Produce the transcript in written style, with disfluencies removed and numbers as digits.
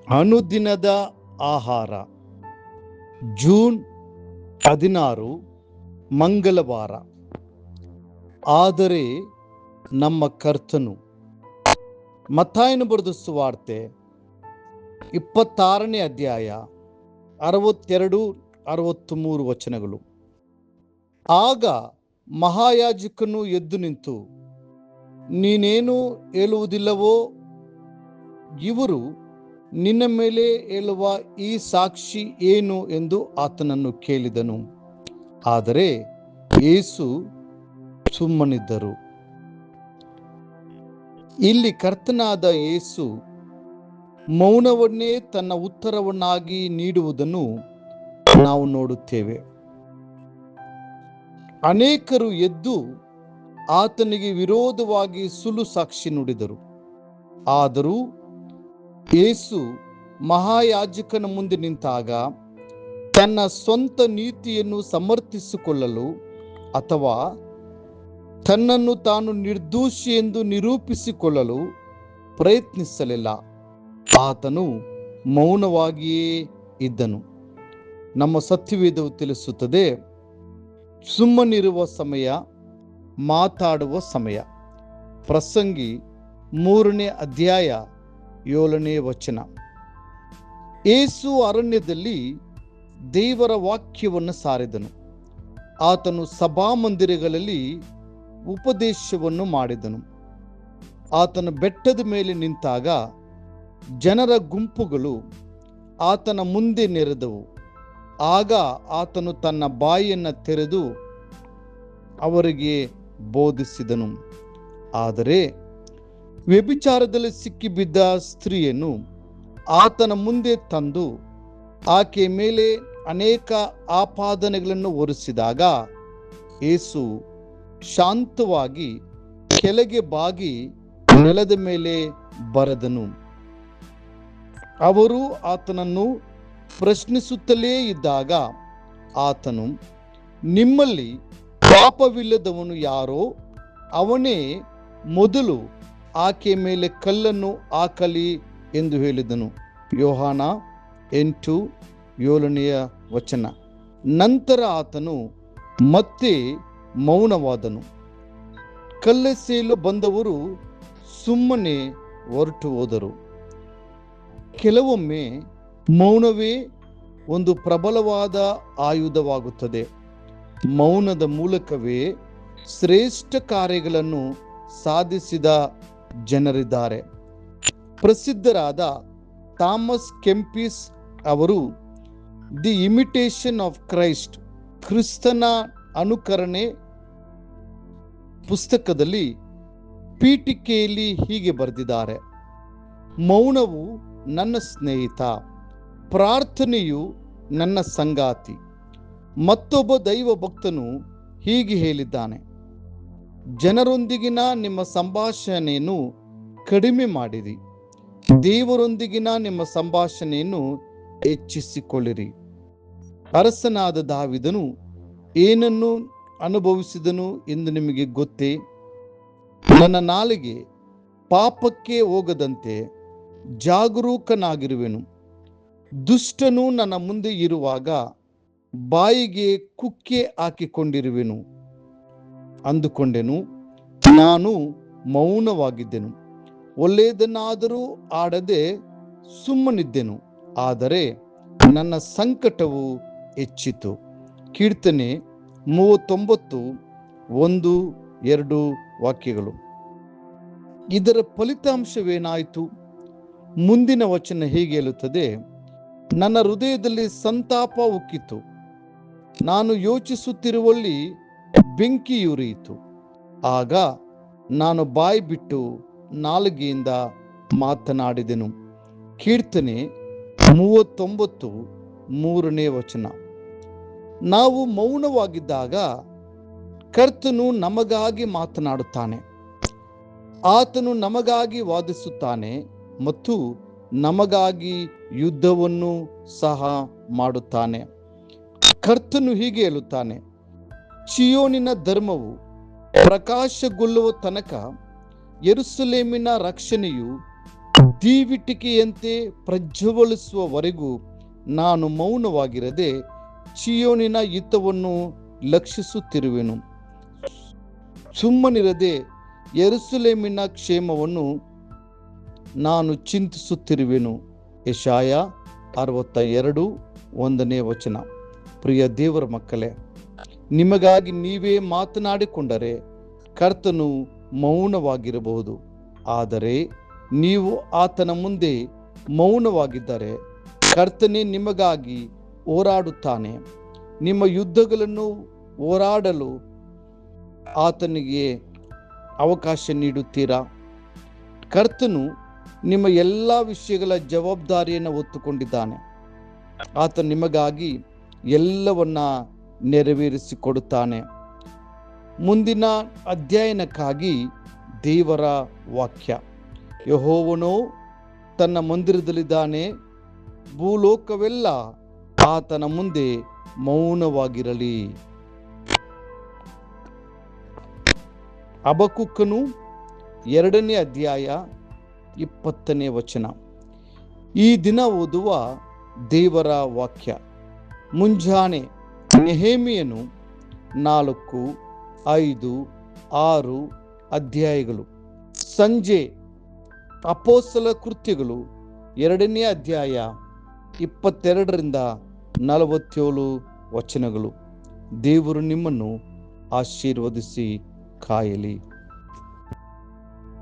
ಅನುದಿನದ ಆಹಾರ, ಜೂನ್ 16, ಮಂಗಳವಾರ. ಆದರೆ ನಮ್ಮ ಕರ್ತನು. ಮತ್ತಾಯನು ಬರೆದ ಸುವಾರ್ತೆ 26ನೇ ಅಧ್ಯಾಯ 62-63 ವಚನಗಳು. ಆಗ ಮಹಾಯಾಜಕನು ಎದ್ದು ನಿಂತು, ನೀನೇನು ಹೇಳುವುದಿಲ್ಲವೋ? ಇವರು ನಿನ್ನ ಮೇಲೆ ಹೇಳುವ ಈ ಸಾಕ್ಷಿ ಏನು ಎಂದು ಆತನನ್ನು ಕೇಳಿದನು. ಆದರೆ ಯೇಸು ಸುಮ್ಮನಿದ್ದರು. ಇಲ್ಲಿ ಕರ್ತನಾದ ಯೇಸು ಮೌನವನ್ನೇ ತನ್ನ ಉತ್ತರವನ್ನಾಗಿ ನೀಡುವುದನ್ನು ನಾವು ನೋಡುತ್ತೇವೆ. ಅನೇಕರು ಎದ್ದು ಆತನಿಗೆ ವಿರೋಧವಾಗಿ ಸುಳ್ಳು ಸಾಕ್ಷಿ ನುಡಿದರು. ಆದರೂ ಯೇಸು ಮಹಾಯಾಜಕನ ಮುಂದೆ ನಿಂತಾಗ ತನ್ನ ಸ್ವಂತ ನೀತಿಯನ್ನು ಸಮರ್ಥಿಸಿಕೊಳ್ಳಲು ಅಥವಾ ತನ್ನನ್ನು ತಾನು ನಿರ್ದೋಷಿ ಎಂದು ನಿರೂಪಿಸಿಕೊಳ್ಳಲು ಪ್ರಯತ್ನಿಸಲಿಲ್ಲ. ಆತನು ಮೌನವಾಗಿಯೇ ಇದ್ದನು. ನಮ್ಮ ಸತ್ಯವೇದವು ತಿಳಿಸುತ್ತದೆ, ಸುಮ್ಮನಿರುವ ಸಮಯ ಮಾತಾಡುವ ಸಮಯ. ಪ್ರಸಂಗಿ 3ನೇ ಅಧ್ಯಾಯ 7ನೇ ವಚನ. ಯೇಸು ಅರಣ್ಯದಲ್ಲಿ ದೇವರ ವಾಕ್ಯವನ್ನು ಸಾರಿದನು. ಆತನು ಸಭಾಮಂದಿರಗಳಲ್ಲಿ ಉಪದೇಶವನ್ನು ಮಾಡಿದನು. ಆತನು ಬೆಟ್ಟದ ಮೇಲೆ ನಿಂತಾಗ ಜನರ ಗುಂಪುಗಳು ಆತನ ಮುಂದೆ ನೆರೆದವು. ಆಗ ಆತನು ತನ್ನ ಬಾಯಿಯನ್ನು ತೆರೆದು ಅವರಿಗೆ ಬೋಧಿಸಿದನು. ಆದರೆ ವ್ಯಭಿಚಾರದಲ್ಲಿ ಸಿಕ್ಕಿಬಿದ್ದ ಸ್ತ್ರೀಯನ್ನು ಆತನ ಮುಂದೆ ತಂದು ಆಕೆಯ ಮೇಲೆ ಅನೇಕ ಆಪಾದನೆಗಳನ್ನು ಹೊರಿಸಿದಾಗ ಯೇಸು ಶಾಂತವಾಗಿ ಕೆಳಗೆ ಬಾಗಿ ನೆಲದ ಮೇಲೆ ಬರೆದನು. ಅವರು ಆತನನ್ನು ಪ್ರಶ್ನಿಸುತ್ತಲೇ ಇದ್ದಾಗ ಆತನು, ನಿಮ್ಮಲ್ಲಿ ಪಾಪವಿಲ್ಲದವನು ಯಾರೋ ಅವನೇ ಮೊದಲು ಆಕೆಯ ಮೇಲೆ ಕಲ್ಲನ್ನು ಹಾಕಲಿ ಎಂದು ಹೇಳಿದನು. ಯೋಹಾನ 8:7ನೇ ವಚನ. ನಂತರ ಆತನು ಮತ್ತೆ ಮೌನವಾದನು. ಕಲ್ಲೆಸೆಯಲು ಬಂದವರು ಸುಮ್ಮನೆ ಹೊರಟು ಹೋದರು. ಕೆಲವೊಮ್ಮೆ ಮೌನವೇ ಒಂದು ಪ್ರಬಲವಾದ ಆಯುಧವಾಗುತ್ತದೆ. ಮೌನದ ಮೂಲಕವೇ ಶ್ರೇಷ್ಠ ಕಾರ್ಯಗಳನ್ನು ಸಾಧಿಸಿದ ಜನರಿದ್ದಾರೆ. ಪ್ರಸಿದ್ಧರಾದ ಥಾಮಸ್ ಕೆಂಪಿಸ್ ಅವರು ದಿ ಇಮಿಟೇಷನ್ ಆಫ್ ಕ್ರೈಸ್ಟ್, ಕ್ರಿಸ್ತನ ಅನುಕರಣೆ ಪುಸ್ತಕದಲ್ಲಿ ಪೀಠಿಕೆಯಲ್ಲಿ ಹೀಗೆ ಬರೆದಿದ್ದಾರೆ: ಮೌನವು ನನ್ನ ಸ್ನೇಹಿತ, ಪ್ರಾರ್ಥನೆಯು ನನ್ನ ಸಂಗಾತಿ. ಮತ್ತೊಬ್ಬ ದೈವ ಭಕ್ತನು ಹೀಗೆ ಹೇಳಿದ್ದಾನೆ: ಜನರೊಂದಿಗಿನ ನಿಮ್ಮ ಸಂಭಾಷಣೆಯನ್ನು ಕಡಿಮೆ ಮಾಡಿರಿ, ದೇವರೊಂದಿಗಿನ ನಿಮ್ಮ ಸಂಭಾಷಣೆಯನ್ನು ಹೆಚ್ಚಿಸಿಕೊಳ್ಳಿರಿ. ಅರಸನಾದ ದಾವೀದನು ಏನನ್ನು ಅನುಭವಿಸಿದನು ಎಂದು ನಿಮಗೆ ಗೊತ್ತೇ? ನನ್ನ ನಾಲಿಗೆ ಪಾಪಕ್ಕೆ ಹೋಗದಂತೆ ಜಾಗರೂಕನಾಗಿರುವೆನು. ದುಷ್ಟನು ನನ್ನ ಮುಂದೆ ಇರುವಾಗ ಬಾಯಿಗೆ ಕುಕ್ಕೆ ಹಾಕಿಕೊಂಡಿರುವೆನು ಅಂದುಕೊಂಡೆನು. ನಾನು ಮೌನವಾಗಿದ್ದೆನು, ಒಳ್ಳೆಯದನ್ನಾದರೂ ಆಡದೆ ಸುಮ್ಮನಿದ್ದೆನು. ಆದರೆ ನನ್ನ ಸಂಕಟವು ಹೆಚ್ಚಿತು. ಕೀರ್ತನೆ 39:1-2 ವಾಕ್ಯಗಳು. ಇದರ ಫಲಿತಾಂಶವೇನಾಯಿತು? ಮುಂದಿನ ವಚನ ಹೀಗೆ ಹೇಳುತ್ತದೆ: ನನ್ನ ಹೃದಯದಲ್ಲಿ ಸಂತಾಪ ಉಕ್ಕಿತು, ನಾನು ಯೋಚಿಸುತ್ತಿರುವಲ್ಲಿ ಬೆಂಕಿಯುರಿಯಿತು. ಆಗ ನಾನು ಬಾಯಿ ಬಿಟ್ಟು ನಾಲಿಗೆಯಿಂದ ಮಾತನಾಡಿದೆನು. ಕೀರ್ತನೆ 39:3ನೇ ವಚನ. ನಾವು ಮೌನವಾಗಿದ್ದಾಗ ಕರ್ತನು ನಮಗಾಗಿ ಮಾತನಾಡುತ್ತಾನೆ. ಆತನು ನಮಗಾಗಿ ವಾದಿಸುತ್ತಾನೆ ಮತ್ತು ನಮಗಾಗಿ ಯುದ್ಧವನ್ನು ಸಹ ಮಾಡುತ್ತಾನೆ. ಕರ್ತನು ಹೀಗೆ ಹೇಳುತ್ತಾನೆ: ಚಿಯೋನಿನ ಧರ್ಮವು ಪ್ರಕಾಶಗೊಳ್ಳುವ ತನಕ ಯೆರೂಸಲೇಮಿನ ರಕ್ಷಣೆಯು ದೀವಿಟಿಕೆಯಂತೆ ಪ್ರಜ್ವಲಿಸುವವರೆಗೂ ನಾನು ಮೌನವಾಗಿರದೆ ಚಿಯೋನಿನ ಹಿತವನ್ನು ಲಕ್ಷಿಸುತ್ತಿರುವೆನು. ಸುಮ್ಮನಿರದೆ ಯೆರೂಸಲೇಮಿನ ಕ್ಷೇಮವನ್ನು ನಾನು ಚಿಂತಿಸುತ್ತಿರುವೆನು. ಯೆಶಾಯ 62:1. ಪ್ರಿಯ ದೇವರ ಮಕ್ಕಳೇ, ನಿಮಗಾಗಿ ನೀವೇ ಮಾತನಾಡಿಕೊಂಡರೆ ಕರ್ತನು ಮೌನವಾಗಿರಬಹುದು. ಆದರೆ ನೀವು ಆತನ ಮುಂದೆ ಮೌನವಾಗಿದ್ದರೆ ಕರ್ತನೇ ನಿಮಗಾಗಿ ಹೋರಾಡುತ್ತಾನೆ. ನಿಮ್ಮ ಯುದ್ಧಗಳನ್ನು ಹೋರಾಡಲು ಆತನಿಗೆ ಅವಕಾಶ ನೀಡುತ್ತೀರಾ? ಕರ್ತನು ನಿಮ್ಮ ಎಲ್ಲ ವಿಷಯಗಳ ಜವಾಬ್ದಾರಿಯನ್ನು ಹೊತ್ತುಕೊಂಡಿದ್ದಾನೆ. ಆತ ನಿಮಗಾಗಿ ಎಲ್ಲವನ್ನ ನೆರವೇರಿಸಿಕೊಡುತ್ತಾನೆ. ಮುಂದಿನ ಅಧ್ಯಯನಕ್ಕಾಗಿ ದೇವರ ವಾಕ್ಯ. ಯೆಹೋವನು ತನ್ನ ಮಂದಿರದಲ್ಲಿದ್ದಾನೆ, ಭೂಲೋಕವೆಲ್ಲ ಆತನ ಮುಂದೆ ಮೌನವಾಗಿರಲಿ. ಹಬಕ್ಕೂಕನು 2:20. ಈ ದಿನ ಓದುವ ದೇವರ ವಾಕ್ಯ. ಮುಂಜಾನೆ ನೆಹೆಮೀಯನು 4, 5, 6 ಅಧ್ಯಾಯಗಳು. ಸಂಜೆ ಅಪೊಸ್ತಲ ಕೃತ್ಯಗಳು 2:22-47 ದೇವರು ನಿಮ್ಮನ್ನು ಆಶೀರ್ವದಿಸಿ ಕಾಯಲಿ.